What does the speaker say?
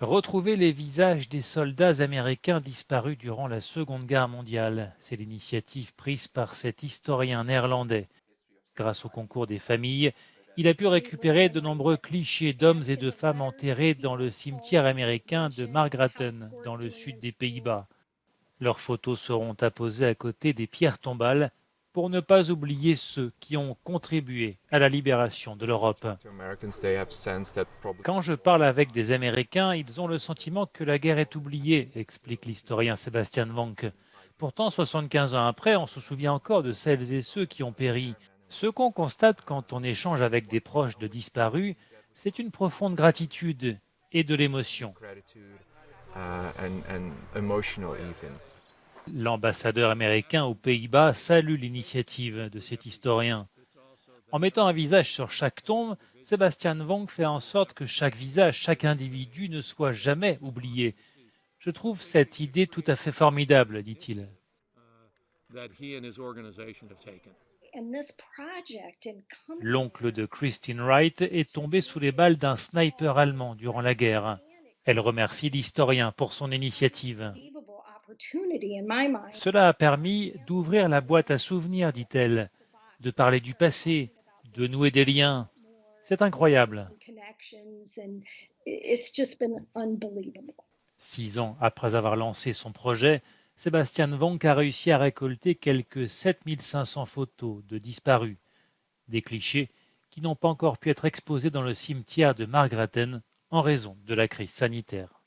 Retrouver les visages des soldats américains disparus durant la Seconde Guerre mondiale, c'est l'initiative prise par cet historien néerlandais. Grâce au concours des familles, il a pu récupérer de nombreux clichés d'hommes et de femmes enterrés dans le cimetière américain de Margraten, dans le sud des Pays-Bas. Leurs photos seront apposées à côté des pierres tombales pour ne pas oublier ceux qui ont contribué à la libération de l'Europe. Quand je parle avec des Américains, ils ont le sentiment que la guerre est oubliée, explique l'historien Sebastian Wank. Pourtant, 75 ans après, on se souvient encore de celles et ceux qui ont péri. Ce qu'on constate quand on échange avec des proches de disparus, c'est une profonde gratitude et de l'émotion. L'ambassadeur américain aux Pays-Bas salue l'initiative de cet historien. En mettant un visage sur chaque tombe, Sebastian Wank fait en sorte que chaque visage, chaque individu ne soit jamais oublié. Je trouve cette idée tout à fait formidable, dit-il. L'oncle de Christine Wright est tombé sous les balles d'un sniper allemand durant la guerre. Elle remercie l'historien pour son initiative. Cela a permis d'ouvrir la boîte à souvenirs, dit-elle, de parler du passé, de nouer des liens. C'est incroyable. 6 ans après avoir lancé son projet, Sebastian Wank a réussi à récolter quelques 7500 photos de disparus, des clichés qui n'ont pas encore pu être exposés dans le cimetière de Margraten en raison de la crise sanitaire.